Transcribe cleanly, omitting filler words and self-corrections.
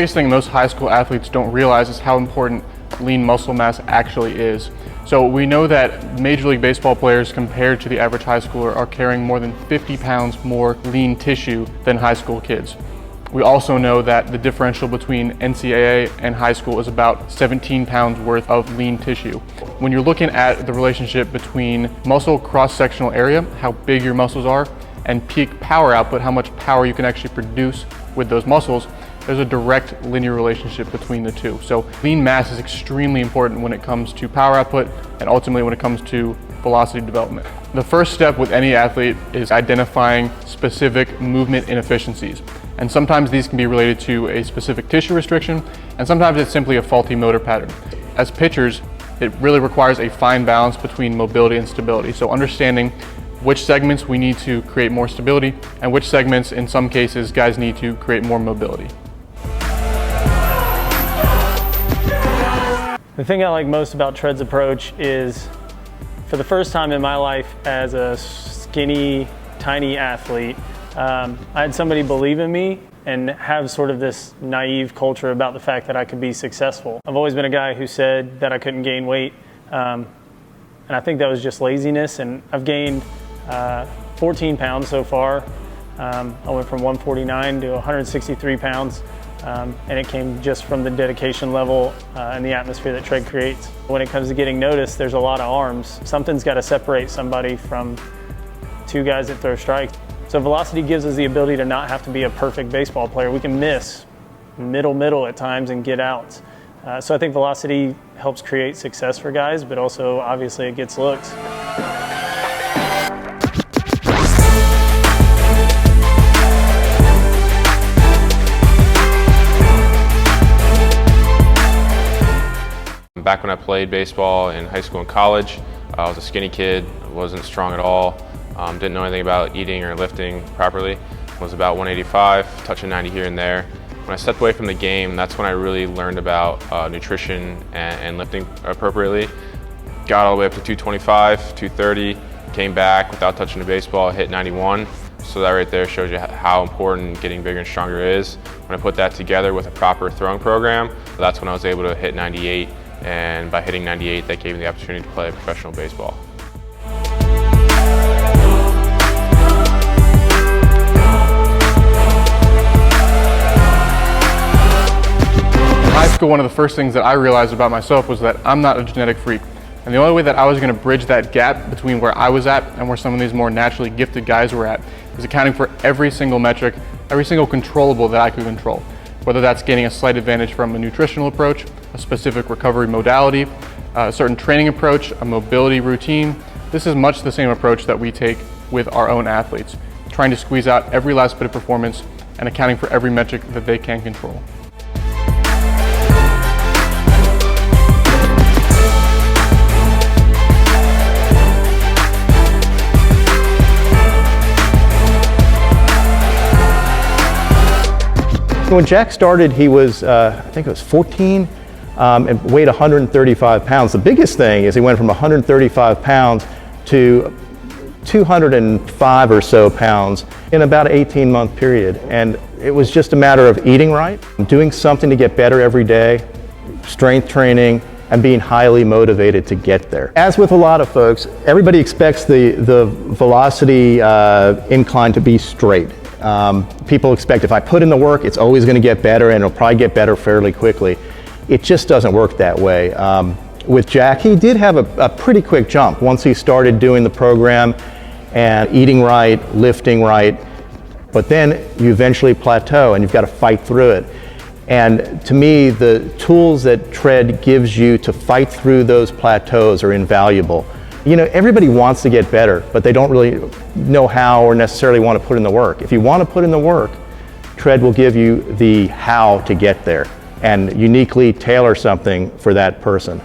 biggest thing most high school athletes don't realize is how important lean muscle mass actually is. So we know that Major League Baseball players compared to the average high schooler are carrying more than 50 pounds more lean tissue than high school kids. We also know that the differential between NCAA and high school is about 17 pounds worth of lean tissue. When you're looking at the relationship between muscle cross-sectional area, how big your muscles are, and peak power output, how much power you can actually produce with those muscles, there's a direct linear relationship between the two. So lean mass is extremely important when it comes to power output and ultimately when it comes to velocity development. The first step with any athlete is identifying specific movement inefficiencies. And sometimes these can be related to a specific tissue restriction, and sometimes it's simply a faulty motor pattern. As pitchers, it really requires a fine balance between mobility and stability. So understanding which segments we need to create more stability and which segments, in some cases, guys need to create more mobility. The thing I like most about Tread's approach is, for the first time in my life as a skinny, tiny athlete, I had somebody believe in me and have sort of this naive culture about the fact that I could be successful. I've always been a guy who said that I couldn't gain weight, and I think that was just laziness, and I've gained 14 pounds so far. I went from 149 to 163 pounds. And it came just from the dedication level and the atmosphere that Tread creates. When it comes to getting noticed, there's a lot of arms. Something's got to separate somebody from two guys that throw strikes. So velocity gives us the ability to not have to be a perfect baseball player. We can miss middle at times and get outs. So I think velocity helps create success for guys, but also obviously it gets looks. Back when I played baseball in high school and college, I was a skinny kid, wasn't strong at all, didn't know anything about eating or lifting properly. Was about 185, touching 90 here and there. When I stepped away from the game, that's when I really learned about nutrition and lifting appropriately. Got all the way up to 225, 230, came back without touching the baseball, hit 91. So that right there shows you how important getting bigger and stronger is. When I put that together with a proper throwing program, that's when I was able to hit 98. And by hitting 98, that gave me the opportunity to play professional baseball. In high school, one of the first things that I realized about myself was that I'm not a genetic freak. And the only way that I was going to bridge that gap between where I was at and where some of these more naturally gifted guys were at is accounting for every single metric, every single controllable that I could control. Whether that's gaining a slight advantage from a nutritional approach, a specific recovery modality, a certain training approach, a mobility routine. This is much the same approach that we take with our own athletes, trying to squeeze out every last bit of performance and accounting for every metric that they can control. When Jack started, he was, I think it was 14, and weighed 135 pounds. The biggest thing is he went from 135 pounds to 205 or so pounds in about an 18-month period. And it was just a matter of eating right, doing something to get better every day, strength training, and being highly motivated to get there. As with a lot of folks, everybody expects the velocity incline to be straight. People expect if I put in the work, it's always going to get better and it'll probably get better fairly quickly. It just doesn't work that way. With Jack, he did have a pretty quick jump once he started doing the program and eating right, lifting right, but then you eventually plateau and you've got to fight through it. And to me, the tools that Tread gives you to fight through those plateaus are invaluable. You know, everybody wants to get better, but they don't really know how or necessarily want to put in the work. If you want to put in the work, Tread will give you the how to get there and uniquely tailor something for that person.